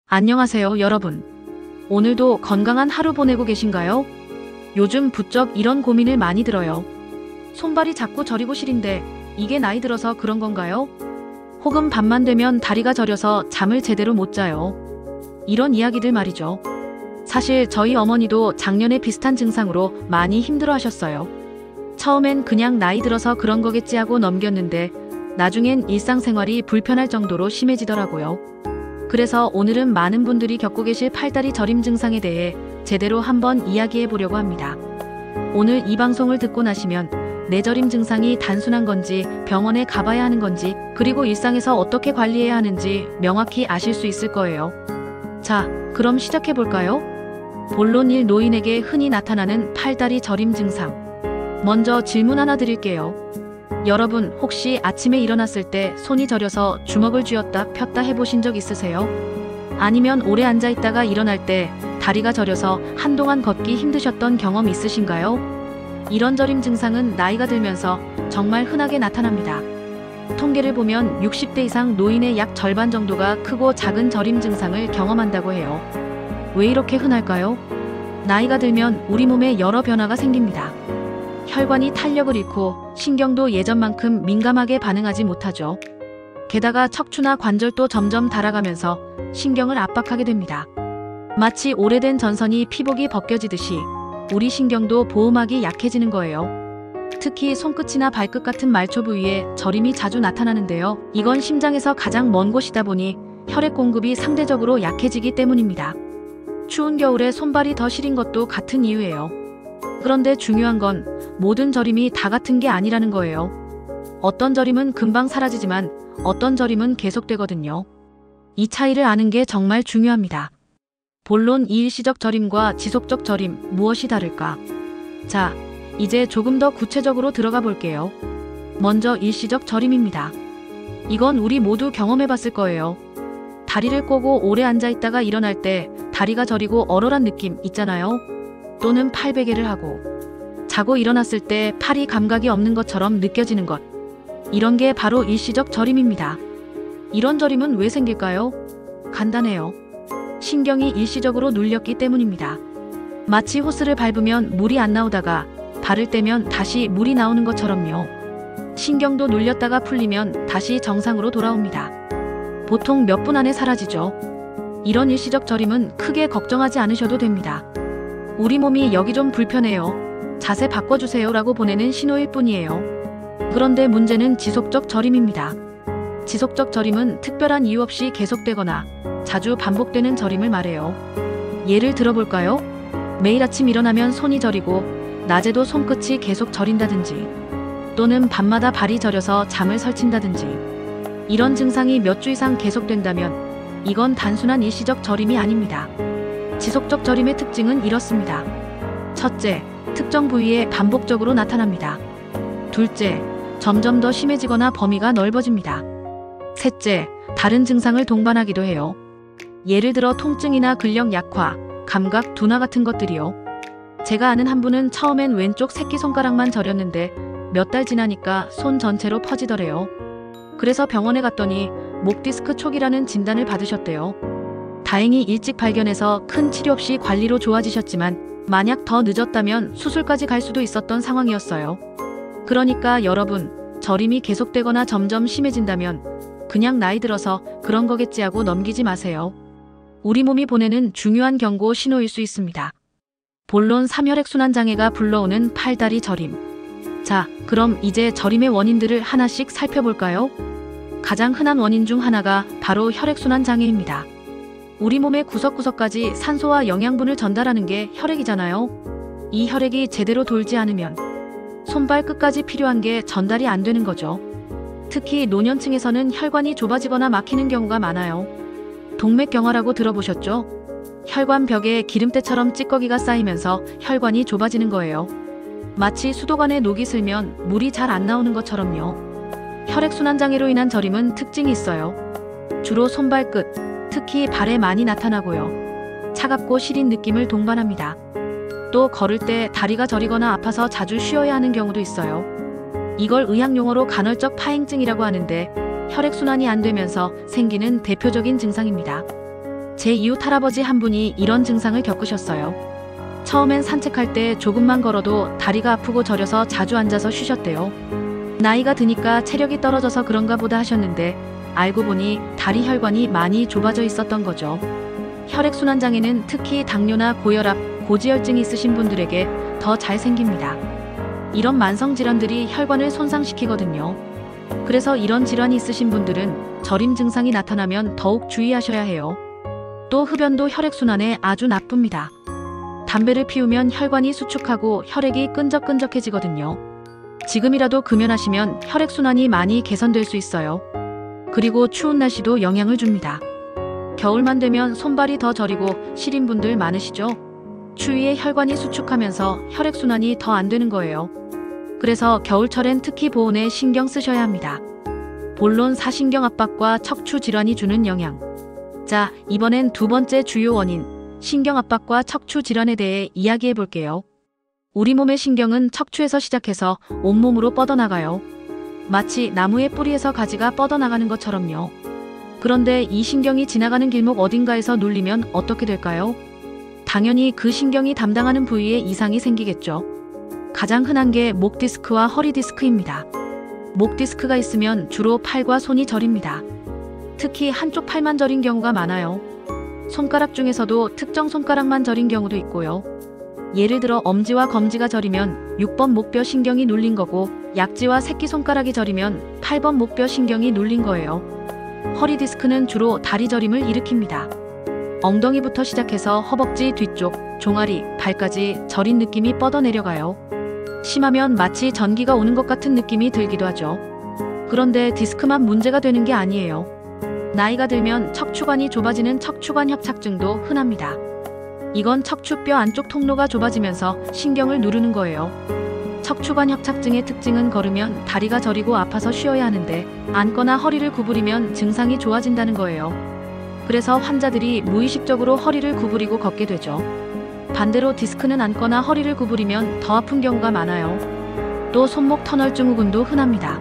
안녕하세요, 여러분. 오늘도 건강한 하루 보내고 계신가요? 요즘 부쩍 이런 고민을 많이 들어요. 손발이 자꾸 저리고 시린데 이게 나이 들어서 그런 건가요? 혹은 밤만 되면 다리가 저려서 잠을 제대로 못 자요. 이런 이야기들 말이죠. 사실 저희 어머니도 작년에 비슷한 증상으로 많이 힘들어 하셨어요. 처음엔 그냥 나이 들어서 그런 거겠지 하고 넘겼는데 나중엔 일상생활이 불편할 정도로 심해지더라고요. 그래서 오늘은 많은 분들이 겪고 계실 팔다리 저림 증상에 대해 제대로 한번 이야기해 보려고 합니다. 오늘 이 방송을 듣고 나시면 뇌저림 증상이 단순한 건지, 병원에 가봐야 하는 건지, 그리고 일상에서 어떻게 관리해야 하는지 명확히 아실 수 있을 거예요. 자, 그럼 시작해 볼까요? 본론 1. 노인에게 흔히 나타나는 팔다리 저림 증상. 먼저 질문 하나 드릴게요. 여러분, 혹시 아침에 일어났을 때 손이 저려서 주먹을 쥐었다 폈다 해보신 적 있으세요? 아니면 오래 앉아있다가 일어날 때 다리가 저려서 한동안 걷기 힘드셨던 경험 있으신가요? 이런 저림 증상은 나이가 들면서 정말 흔하게 나타납니다. 통계를 보면 60대 이상 노인의 약 절반 정도가 크고 작은 저림 증상을 경험한다고 해요. 왜 이렇게 흔할까요? 나이가 들면 우리 몸에 여러 변화가 생깁니다. 혈관이 탄력을 잃고 신경도 예전만큼 민감하게 반응하지 못하죠. 게다가 척추나 관절도 점점 닳아가면서 신경을 압박하게 됩니다. 마치 오래된 전선이 피복이 벗겨지듯이 우리 신경도 보호막이 약해지는 거예요. 특히 손끝이나 발끝 같은 말초 부위에 저림이 자주 나타나는데요. 이건 심장에서 가장 먼 곳이다 보니 혈액 공급이 상대적으로 약해지기 때문입니다. 추운 겨울에 손발이 더 시린 것도 같은 이유예요. 그런데 중요한 건 모든 저림이 다 같은 게 아니라는 거예요. 어떤 저림은 금방 사라지지만 어떤 저림은 계속되거든요. 이 차이를 아는 게 정말 중요합니다. 본론 2. 일시적 저림과 지속적 저림, 무엇이 다를까? 자, 이제 조금 더 구체적으로 들어가 볼게요. 먼저 일시적 저림입니다. 이건 우리 모두 경험해 봤을 거예요. 다리를 꼬고 오래 앉아있다가 일어날 때 다리가 저리고 얼얼한 느낌 있잖아요. 또는 팔베개를 하고 자고 일어났을 때 팔이 감각이 없는 것처럼 느껴지는 것. 이런 게 바로 일시적 저림입니다. 이런 저림은 왜 생길까요? 간단해요. 신경이 일시적으로 눌렸기 때문입니다. 마치 호스를 밟으면 물이 안 나오다가 발을 떼면 다시 물이 나오는 것처럼요. 신경도 눌렸다가 풀리면 다시 정상으로 돌아옵니다. 보통 몇 분 안에 사라지죠. 이런 일시적 저림은 크게 걱정하지 않으셔도 됩니다. 우리 몸이 여기 좀 불편해요. 자세 바꿔주세요 라고 보내는 신호일 뿐이에요. 그런데 문제는 지속적 저림입니다. 지속적 저림은 특별한 이유 없이 계속되거나 자주 반복되는 저림을 말해요. 예를 들어볼까요? 매일 아침 일어나면 손이 저리고 낮에도 손끝이 계속 저린다든지, 또는 밤마다 발이 저려서 잠을 설친다든지. 이런 증상이 몇 주 이상 계속된다면 이건 단순한 일시적 저림이 아닙니다. 지속적 저림의 특징은 이렇습니다. 첫째, 특정 부위에 반복적으로 나타납니다. 둘째, 점점 더 심해지거나 범위가 넓어집니다. 셋째, 다른 증상을 동반하기도 해요. 예를 들어 통증이나 근력 약화, 감각 둔화 같은 것들이요. 제가 아는 한 분은 처음엔 왼쪽 새끼손가락만 저렸는데 몇 달 지나니까 손 전체로 퍼지더래요. 그래서 병원에 갔더니 목 디스크 초기라는 진단을 받으셨대요. 다행히 일찍 발견해서 큰 치료 없이 관리로 좋아지셨지만 만약 더 늦었다면 수술까지 갈 수도 있었던 상황이었어요. 그러니까 여러분, 저림이 계속되거나 점점 심해진다면 그냥 나이 들어서 그런 거겠지 하고 넘기지 마세요. 우리 몸이 보내는 중요한 경고 신호일 수 있습니다. 본론 3. 혈액순환장애가 불러오는 팔다리 저림. 자, 그럼 이제 저림의 원인들을 하나씩 살펴볼까요? 가장 흔한 원인 중 하나가 바로 혈액순환장애입니다. 우리 몸의 구석구석까지 산소와 영양분을 전달하는 게 혈액이잖아요. 이 혈액이 제대로 돌지 않으면 손발 끝까지 필요한 게 전달이 안 되는 거죠. 특히 노년층에서는 혈관이 좁아지거나 막히는 경우가 많아요. 동맥경화라고 들어보셨죠? 혈관 벽에 기름때처럼 찌꺼기가 쌓이면서 혈관이 좁아지는 거예요. 마치 수도관에 녹이 슬면 물이 잘 안 나오는 것처럼요. 혈액순환장애로 인한 저림은 특징이 있어요. 주로 손발끝, 특히 발에 많이 나타나고요. 차갑고 시린 느낌을 동반합니다. 또 걸을 때 다리가 저리거나 아파서 자주 쉬어야 하는 경우도 있어요. 이걸 의학용어로 간헐적 파행증이라고 하는데 혈액순환이 안 되면서 생기는 대표적인 증상입니다. 제 이웃 할아버지 한 분이 이런 증상을 겪으셨어요. 처음엔 산책할 때 조금만 걸어도 다리가 아프고 저려서 자주 앉아서 쉬셨대요. 나이가 드니까 체력이 떨어져서 그런가 보다 하셨는데 알고 보니 다리 혈관이 많이 좁아져 있었던 거죠. 혈액순환장애는 특히 당뇨나 고혈압, 고지혈증이 있으신 분들에게 더 잘 생깁니다. 이런 만성 질환들이 혈관을 손상시키거든요. 그래서 이런 질환이 있으신 분들은 저림 증상이 나타나면 더욱 주의하셔야 해요. 또 흡연도 혈액순환에 아주 나쁩니다. 담배를 피우면 혈관이 수축하고 혈액이 끈적끈적해지거든요. 지금이라도 금연하시면 혈액순환이 많이 개선될 수 있어요. 그리고 추운 날씨도 영향을 줍니다. 겨울만 되면 손발이 더 저리고 시린 분들 많으시죠? 추위에 혈관이 수축하면서 혈액순환이 더 안 되는 거예요. 그래서 겨울철엔 특히 보온에 신경 쓰셔야 합니다. 본론 사신경 압박과 척추 질환이 주는 영향. 자, 이번엔 두 번째 주요 원인, 신경 압박과 척추 질환에 대해 이야기해 볼게요. 우리 몸의 신경은 척추에서 시작해서 온몸으로 뻗어나가요. 마치 나무의 뿌리에서 가지가 뻗어나가는 것처럼요. 그런데 이 신경이 지나가는 길목 어딘가에서 눌리면 어떻게 될까요? 당연히 그 신경이 담당하는 부위에 이상이 생기겠죠. 가장 흔한 게 목 디스크와 허리 디스크입니다. 목 디스크가 있으면 주로 팔과 손이 저립니다. 특히 한쪽 팔만 저린 경우가 많아요. 손가락 중에서도 특정 손가락만 저린 경우도 있고요. 예를 들어 엄지와 검지가 저리면 6번 목뼈 신경이 눌린 거고, 약지와 새끼손가락이 저리면 8번 목뼈 신경이 눌린 거예요. 허리 디스크는 주로 다리 저림을 일으킵니다. 엉덩이부터 시작해서 허벅지 뒤쪽, 종아리, 발까지 저린 느낌이 뻗어 내려가요. 심하면 마치 전기가 오는 것 같은 느낌이 들기도 하죠. 그런데 디스크만 문제가 되는 게 아니에요. 나이가 들면 척추관이 좁아지는 척추관 협착증도 흔합니다. 이건 척추뼈 안쪽 통로가 좁아지면서 신경을 누르는 거예요. 척추관 협착증의 특징은 걸으면 다리가 저리고 아파서 쉬어야 하는데 앉거나 허리를 구부리면 증상이 좋아진다는 거예요. 그래서 환자들이 무의식적으로 허리를 구부리고 걷게 되죠. 반대로 디스크는 앉거나 허리를 구부리면 더 아픈 경우가 많아요. 또 손목 터널 증후군도 흔합니다.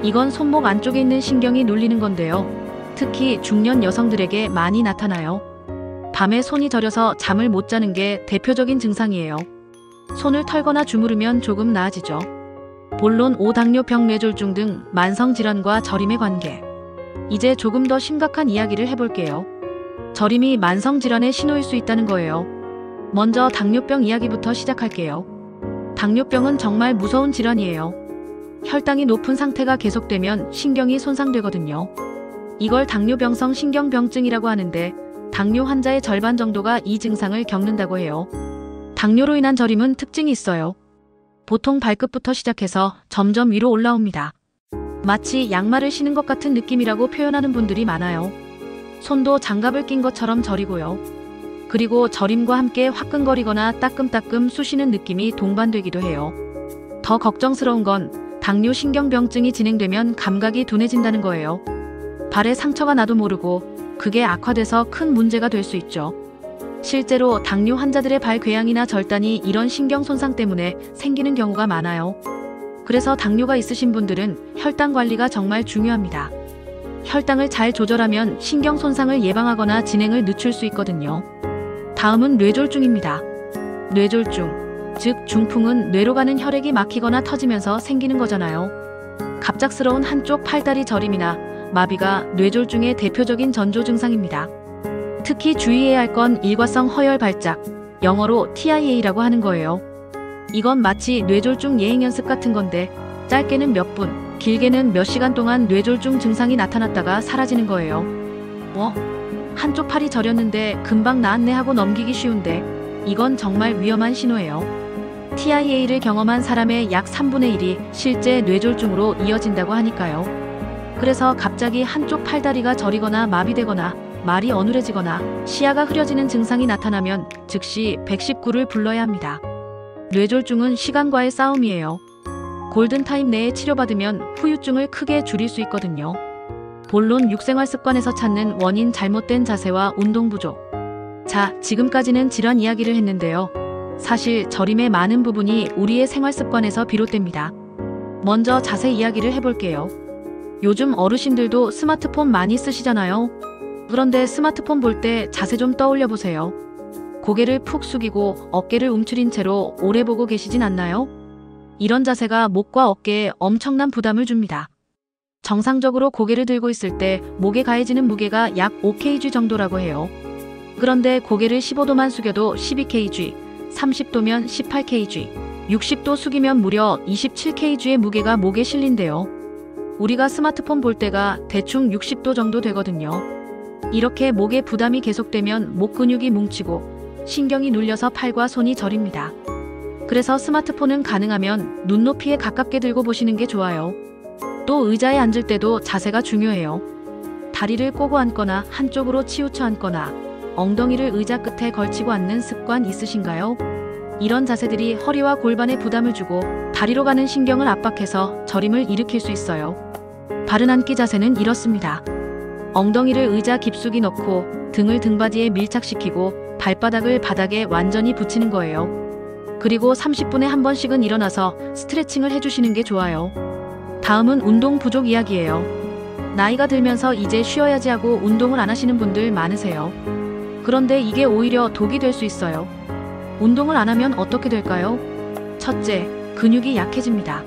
이건 손목 안쪽에 있는 신경이 눌리는 건데요. 특히 중년 여성들에게 많이 나타나요. 밤에 손이 저려서 잠을 못 자는 게 대표적인 증상이에요. 손을 털거나 주무르면 조금 나아지죠. 본론 5당뇨병 뇌졸중 등 만성질환과 저림의 관계. 이제 조금 더 심각한 이야기를 해볼게요. 저림이 만성질환의 신호일 수 있다는 거예요. 먼저 당뇨병 이야기부터 시작할게요. 당뇨병은 정말 무서운 질환이에요. 혈당이 높은 상태가 계속되면 신경이 손상되거든요. 이걸 당뇨병성 신경병증이라고 하는데 당뇨 환자의 절반 정도가 이 증상을 겪는다고 해요. 당뇨로 인한 저림은 특징이 있어요. 보통 발끝부터 시작해서 점점 위로 올라옵니다. 마치 양말을 신은 것 같은 느낌이라고 표현하는 분들이 많아요. 손도 장갑을 낀 것처럼 저리고요. 그리고 저림과 함께 화끈거리거나 따끔따끔 쑤시는 느낌이 동반되기도 해요. 더 걱정스러운 건 당뇨 신경병증이 진행되면 감각이 둔해진다는 거예요. 발에 상처가 나도 모르고 그게 악화돼서 큰 문제가 될 수 있죠. 실제로 당뇨 환자들의 발 궤양이나 절단이 이런 신경 손상 때문에 생기는 경우가 많아요. 그래서 당뇨가 있으신 분들은 혈당 관리가 정말 중요합니다. 혈당을 잘 조절하면 신경 손상을 예방하거나 진행을 늦출 수 있거든요. 다음은 뇌졸중입니다. 뇌졸중, 즉 중풍은 뇌로 가는 혈액이 막히거나 터지면서 생기는 거잖아요. 갑작스러운 한쪽 팔다리 저림이나 마비가 뇌졸중의 대표적인 전조 증상입니다. 특히 주의해야 할 건 일과성 허혈 발작, 영어로 TIA라고 하는 거예요. 이건 마치 뇌졸중 예행 연습 같은 건데 짧게는 몇 분, 길게는 몇 시간 동안 뇌졸중 증상이 나타났다가 사라지는 거예요. 한쪽 팔이 저렸는데 금방 나았네 하고 넘기기 쉬운데 이건 정말 위험한 신호예요. TIA를 경험한 사람의 약 3분의 1이 실제 뇌졸중으로 이어진다고 하니까요. 그래서 갑자기 한쪽 팔다리가 저리거나 마비되거나 말이 어눌해지거나 시야가 흐려지는 증상이 나타나면 즉시 119를 불러야 합니다. 뇌졸중은 시간과의 싸움이에요. 골든타임 내에 치료받으면 후유증을 크게 줄일 수 있거든요. 본론 육생활 습관에서 찾는 원인 잘못된 자세와 운동 부족. 자, 지금까지는 질환 이야기를 했는데요. 사실 저림의 많은 부분이 우리의 생활 습관에서 비롯됩니다. 먼저 자세 이야기를 해볼게요. 요즘 어르신들도 스마트폰 많이 쓰시잖아요. 그런데 스마트폰 볼 때 자세 좀 떠올려 보세요. 고개를 푹 숙이고 어깨를 움츠린 채로 오래 보고 계시진 않나요? 이런 자세가 목과 어깨에 엄청난 부담을 줍니다. 정상적으로 고개를 들고 있을 때 목에 가해지는 무게가 약 5kg 정도라고 해요. 그런데 고개를 15도만 숙여도 12kg, 30도면 18kg, 60도 숙이면 무려 27kg의 무게가 목에 실린대요. 우리가 스마트폰 볼 때가 대충 60도 정도 되거든요. 이렇게 목에 부담이 계속되면 목 근육이 뭉치고 신경이 눌려서 팔과 손이 저립니다. 그래서 스마트폰은 가능하면 눈높이에 가깝게 들고 보시는 게 좋아요. 또 의자에 앉을 때도 자세가 중요해요. 다리를 꼬고 앉거나 한쪽으로 치우쳐 앉거나 엉덩이를 의자 끝에 걸치고 앉는 습관 있으신가요? 이런 자세들이 허리와 골반에 부담을 주고 다리로 가는 신경을 압박해서 저림을 일으킬 수 있어요. 바른 앉기 자세는 이렇습니다. 엉덩이를 의자 깊숙이 넣고 등을 등받이에 밀착시키고 발바닥을 바닥에 완전히 붙이는 거예요. 그리고 30분에 한 번씩은 일어나서 스트레칭을 해주시는 게 좋아요. 다음은 운동 부족 이야기예요. 나이가 들면서 이제 쉬어야지 하고 운동을 안 하시는 분들 많으세요. 그런데 이게 오히려 독이 될 수 있어요. 운동을 안 하면 어떻게 될까요? 첫째, 근육이 약해집니다.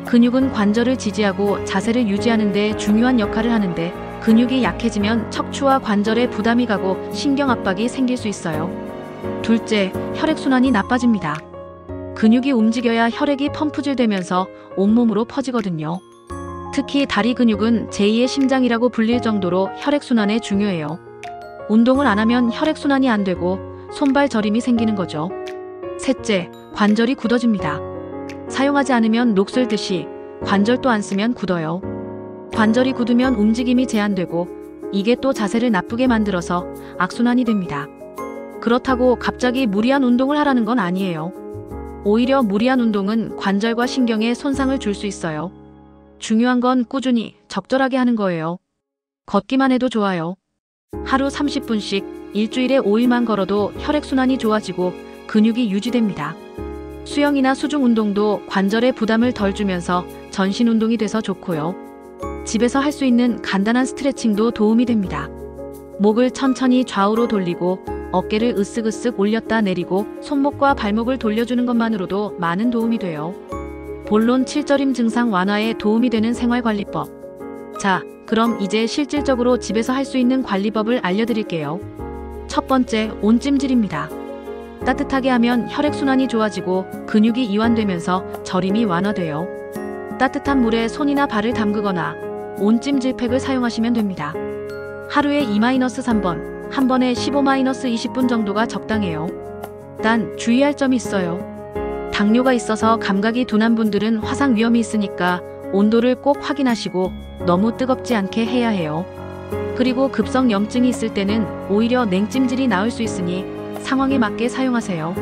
근육은 관절을 지지하고 자세를 유지하는 데 중요한 역할을 하는데 근육이 약해지면 척추와 관절에 부담이 가고 신경 압박이 생길 수 있어요. 둘째, 혈액순환이 나빠집니다. 근육이 움직여야 혈액이 펌프질 되면서 온몸으로 퍼지거든요. 특히 다리 근육은 제2의 심장이라고 불릴 정도로 혈액순환에 중요해요. 운동을 안 하면 혈액순환이 안 되고 손발 저림이 생기는 거죠. 셋째, 관절이 굳어집니다. 사용하지 않으면 녹슬듯이 관절도 안 쓰면 굳어요. 관절이 굳으면 움직임이 제한되고 이게 또 자세를 나쁘게 만들어서 악순환이 됩니다. 그렇다고 갑자기 무리한 운동을 하라는 건 아니에요. 오히려 무리한 운동은 관절과 신경에 손상을 줄 수 있어요. 중요한 건 꾸준히 적절하게 하는 거예요. 걷기만 해도 좋아요. 하루 30분씩 일주일에 5일만 걸어도 혈액순환이 좋아지고 근육이 유지됩니다. 수영이나 수중 운동도 관절에 부담을 덜 주면서 전신 운동이 돼서 좋고요. 집에서 할 수 있는 간단한 스트레칭도 도움이 됩니다. 목을 천천히 좌우로 돌리고 어깨를 으쓱으쓱 올렸다 내리고 손목과 발목을 돌려주는 것만으로도 많은 도움이 돼요. 본론 칠저림 증상 완화에 도움이 되는 생활관리법. 자, 그럼 이제 실질적으로 집에서 할 수 있는 관리법을 알려드릴게요. 첫 번째, 온찜질입니다. 따뜻하게 하면 혈액순환이 좋아지고 근육이 이완되면서 저림이 완화돼요. 따뜻한 물에 손이나 발을 담그거나 온찜질팩을 사용하시면 됩니다. 하루에 2-3번, 한 번에 15-20분 정도가 적당해요. 단 주의할 점이 있어요. 당뇨가 있어서 감각이 둔한 분들은 화상 위험이 있으니까 온도를 꼭 확인하시고 너무 뜨겁지 않게 해야 해요. 그리고 급성 염증이 있을 때는 오히려 냉찜질이 나을 수 있으니 상황에 맞게 사용하세요.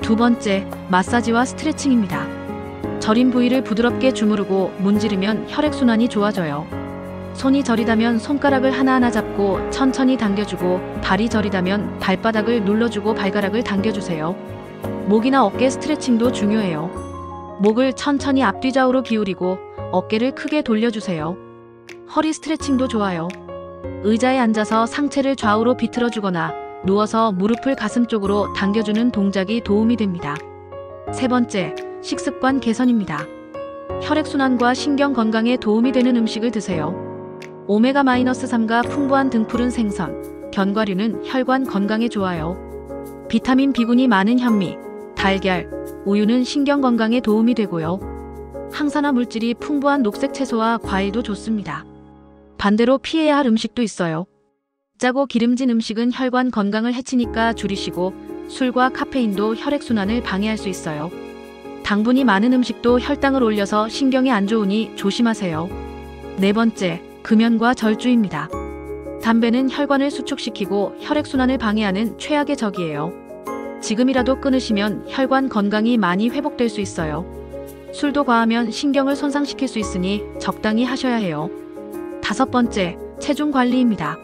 두 번째, 마사지와 스트레칭입니다. 저린 부위를 부드럽게 주무르고 문지르면 혈액순환이 좋아져요. 손이 저리다면 손가락을 하나하나 잡고 천천히 당겨주고 발이 저리다면 발바닥을 눌러주고 발가락을 당겨주세요. 목이나 어깨 스트레칭도 중요해요. 목을 천천히 앞뒤 좌우로 기울이고 어깨를 크게 돌려주세요. 허리 스트레칭도 좋아요. 의자에 앉아서 상체를 좌우로 비틀어주거나 누워서 무릎을 가슴 쪽으로 당겨주는 동작이 도움이 됩니다. 세 번째, 식습관 개선입니다. 혈액순환과 신경 건강에 도움이 되는 음식을 드세요. 오메가-3가 풍부한 등푸른 생선, 견과류는 혈관 건강에 좋아요. 비타민 B군이 많은 현미, 달걀, 우유는 신경 건강에 도움이 되고요. 항산화 물질이 풍부한 녹색 채소와 과일도 좋습니다. 반대로 피해야 할 음식도 있어요. 짜고 기름진 음식은 혈관 건강을 해치니까 줄이시고 술과 카페인도 혈액순환을 방해할 수 있어요. 당분이 많은 음식도 혈당을 올려서 신경에 안 좋으니 조심하세요. 네 번째, 금연과 절주입니다. 담배는 혈관을 수축시키고 혈액순환을 방해하는 최악의 적이에요. 지금이라도 끊으시면 혈관 건강이 많이 회복될 수 있어요. 술도 과하면 신경을 손상시킬 수 있으니 적당히 하셔야 해요. 다섯 번째, 체중 관리입니다.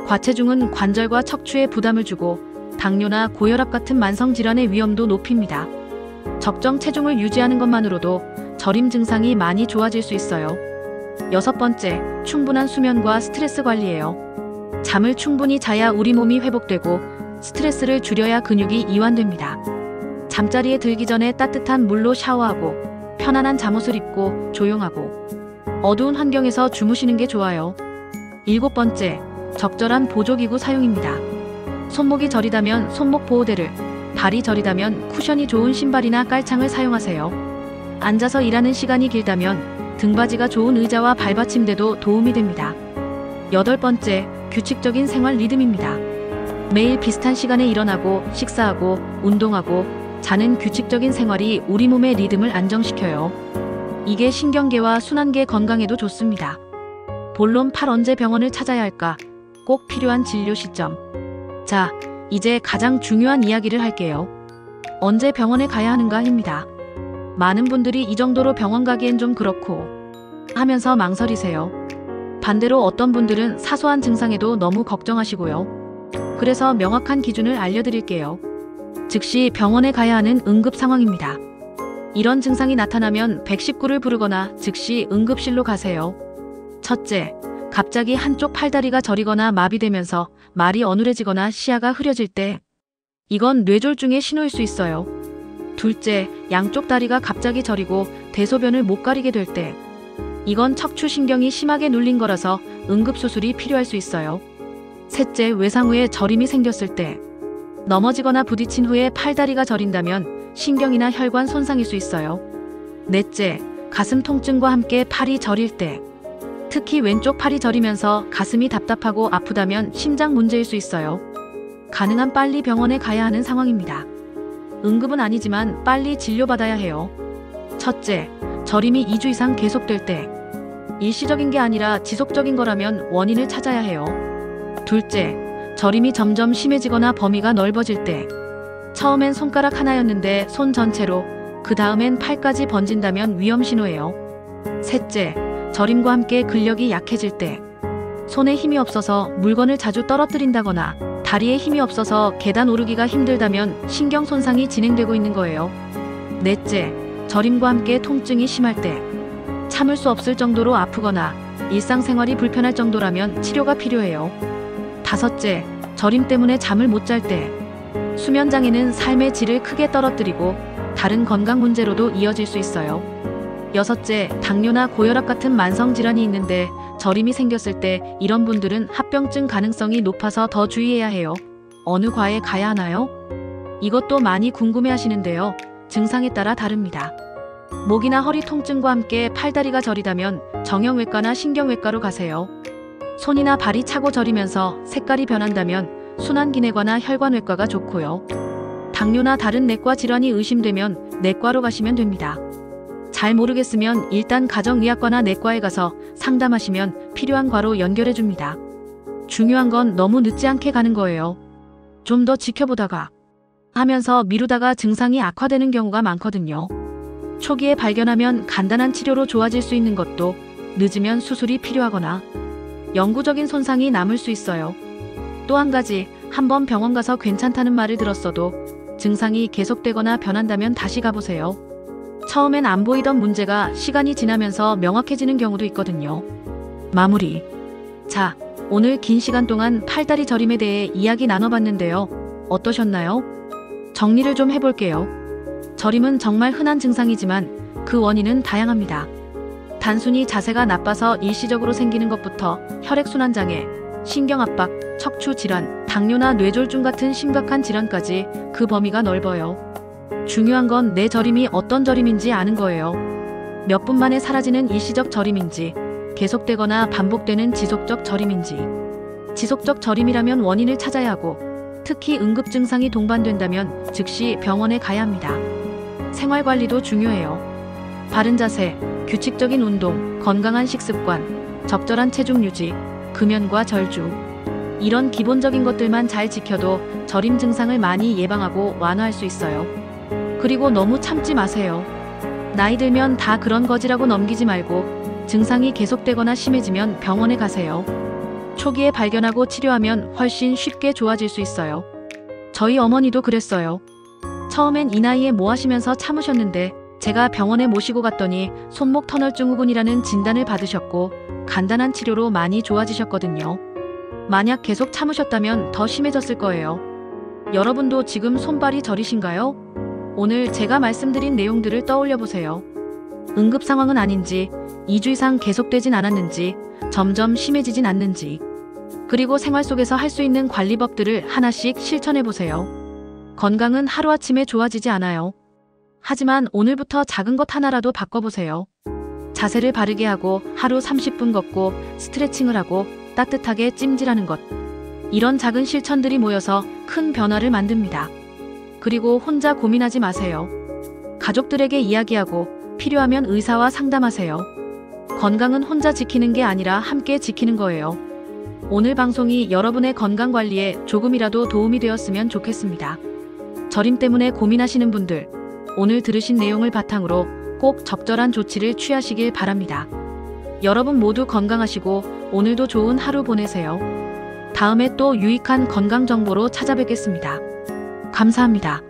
과체중은 관절과 척추에 부담을 주고 당뇨나 고혈압 같은 만성질환의 위험도 높입니다. 적정 체중을 유지하는 것만으로도 저림 증상이 많이 좋아질 수 있어요. 여섯 번째, 충분한 수면과 스트레스 관리예요. 잠을 충분히 자야 우리 몸이 회복되고 스트레스를 줄여야 근육이 이완됩니다. 잠자리에 들기 전에 따뜻한 물로 샤워하고 편안한 잠옷을 입고 조용하고 어두운 환경에서 주무시는 게 좋아요. 7번째, 적절한 보조기구 사용입니다. 손목이 저리다면 손목 보호대를, 발이 저리다면 쿠션이 좋은 신발이나 깔창을 사용하세요. 앉아서 일하는 시간이 길다면 등받이가 좋은 의자와 발받침대도 도움이 됩니다. 8번째, 규칙적인 생활 리듬입니다. 매일 비슷한 시간에 일어나고 식사하고 운동하고 자는 규칙적인 생활이 우리 몸의 리듬을 안정시켜요. 이게 신경계와 순환계 건강에도 좋습니다. 본론 8. 언제 병원을 찾아야 할까? 꼭 필요한 진료 시점. 자, 이제 가장 중요한 이야기를 할게요. 언제 병원에 가야 하는가입니다. 많은 분들이 이 정도로 병원 가기엔 좀 그렇고 하면서 망설이세요. 반대로 어떤 분들은 사소한 증상에도 너무 걱정하시고요. 그래서 명확한 기준을 알려드릴게요. 즉시 병원에 가야 하는 응급 상황입니다. 이런 증상이 나타나면 119를 부르거나 즉시 응급실로 가세요. 첫째, 갑자기 한쪽 팔다리가 저리거나 마비되면서 말이 어눌해지거나 시야가 흐려질 때, 이건 뇌졸중의 신호일 수 있어요. 둘째, 양쪽 다리가 갑자기 저리고 대소변을 못 가리게 될 때, 이건 척추신경이 심하게 눌린 거라서 응급수술이 필요할 수 있어요. 셋째, 외상 후에 저림이 생겼을 때, 넘어지거나 부딪힌 후에 팔다리가 저린다면 신경이나 혈관 손상일 수 있어요. 넷째, 가슴 통증과 함께 팔이 저릴 때, 특히 왼쪽 팔이 저리면서 가슴이 답답하고 아프다면 심장 문제일 수 있어요. 가능한 빨리 병원에 가야 하는 상황입니다. 응급은 아니지만 빨리 진료받아야 해요. 첫째, 저림이 2주 이상 계속될 때, 일시적인 게 아니라 지속적인 거라면 원인을 찾아야 해요. 둘째, 저림이 점점 심해지거나 범위가 넓어질 때, 처음엔 손가락 하나였는데 손 전체로, 그 다음엔 팔까지 번진다면 위험 신호예요. 셋째, 저림과 함께 근력이 약해질 때, 손에 힘이 없어서 물건을 자주 떨어뜨린다거나 다리에 힘이 없어서 계단 오르기가 힘들다면 신경 손상이 진행되고 있는 거예요. 넷째, 저림과 함께 통증이 심할 때, 참을 수 없을 정도로 아프거나 일상생활이 불편할 정도라면 치료가 필요해요. 다섯째, 저림 때문에 잠을 못 잘 때, 수면장애는 삶의 질을 크게 떨어뜨리고 다른 건강 문제로도 이어질 수 있어요. 여섯째, 당뇨나 고혈압 같은 만성질환이 있는데 저림이 생겼을 때 이런 분들은 합병증 가능성이 높아서 더 주의해야 해요. 어느 과에 가야 하나요? 이것도 많이 궁금해 하시는데요. 증상에 따라 다릅니다. 목이나 허리 통증과 함께 팔다리가 저리다면 정형외과나 신경외과로 가세요. 손이나 발이 차고 저리면서 색깔이 변한다면 순환기내과나 혈관외과가 좋고요. 당뇨나 다른 내과 질환이 의심되면 내과로 가시면 됩니다. 잘 모르겠으면 일단 가정의학과나 내과에 가서 상담하시면 필요한 과로 연결해 줍니다. 중요한 건 너무 늦지 않게 가는 거예요. 좀 더 지켜보다가 하면서 미루다가 증상이 악화되는 경우가 많거든요. 초기에 발견하면 간단한 치료로 좋아질 수 있는 것도 늦으면 수술이 필요하거나 영구적인 손상이 남을 수 있어요. 또 한 가지, 한번 병원 가서 괜찮다는 말을 들었어도 증상이 계속되거나 변한다면 다시 가보세요. 처음엔 안 보이던 문제가 시간이 지나면서 명확해지는 경우도 있거든요. 마무리. 자, 오늘 긴 시간 동안 팔다리 저림에 대해 이야기 나눠봤는데요. 어떠셨나요? 정리를 좀 해볼게요. 저림은 정말 흔한 증상이지만 그 원인은 다양합니다. 단순히 자세가 나빠서 일시적으로 생기는 것부터 혈액순환장애, 신경압박, 척추질환, 당뇨나 뇌졸중 같은 심각한 질환까지 그 범위가 넓어요. 중요한 건 내 저림이 어떤 저림인지 아는 거예요. 몇 분 만에 사라지는 일시적 저림인지, 계속되거나 반복되는 지속적 저림인지. 지속적 저림이라면 원인을 찾아야 하고, 특히 응급 증상이 동반된다면 즉시 병원에 가야 합니다. 생활관리도 중요해요. 바른 자세, 규칙적인 운동, 건강한 식습관, 적절한 체중 유지, 금연과 절주. 이런 기본적인 것들만 잘 지켜도 저림 증상을 많이 예방하고 완화할 수 있어요. 그리고 너무 참지 마세요. 나이 들면 다 그런 거지라고 넘기지 말고 증상이 계속되거나 심해지면 병원에 가세요. 초기에 발견하고 치료하면 훨씬 쉽게 좋아질 수 있어요. 저희 어머니도 그랬어요. 처음엔 이 나이에 뭐 하시면서 참으셨는데 제가 병원에 모시고 갔더니 손목 터널 증후군이라는 진단을 받으셨고 간단한 치료로 많이 좋아지셨거든요. 만약 계속 참으셨다면 더 심해졌을 거예요. 여러분도 지금 손발이 저리신가요? 오늘 제가 말씀드린 내용들을 떠올려 보세요. 응급 상황은 아닌지, 2주 이상 계속되진 않았는지, 점점 심해지진 않는지, 그리고 생활 속에서 할 수 있는 관리법들을 하나씩 실천해 보세요. 건강은 하루아침에 좋아지지 않아요. 하지만 오늘부터 작은 것 하나라도 바꿔보세요. 자세를 바르게 하고 하루 30분 걷고 스트레칭을 하고 따뜻하게 찜질하는 것. 이런 작은 실천들이 모여서 큰 변화를 만듭니다. 그리고 혼자 고민하지 마세요. 가족들에게 이야기하고 필요하면 의사와 상담하세요. 건강은 혼자 지키는 게 아니라 함께 지키는 거예요. 오늘 방송이 여러분의 건강 관리에 조금이라도 도움이 되었으면 좋겠습니다. 저림 때문에 고민하시는 분들, 오늘 들으신 내용을 바탕으로 꼭 적절한 조치를 취하시길 바랍니다. 여러분 모두 건강하시고 오늘도 좋은 하루 보내세요. 다음에 또 유익한 건강 정보로 찾아뵙겠습니다. 감사합니다.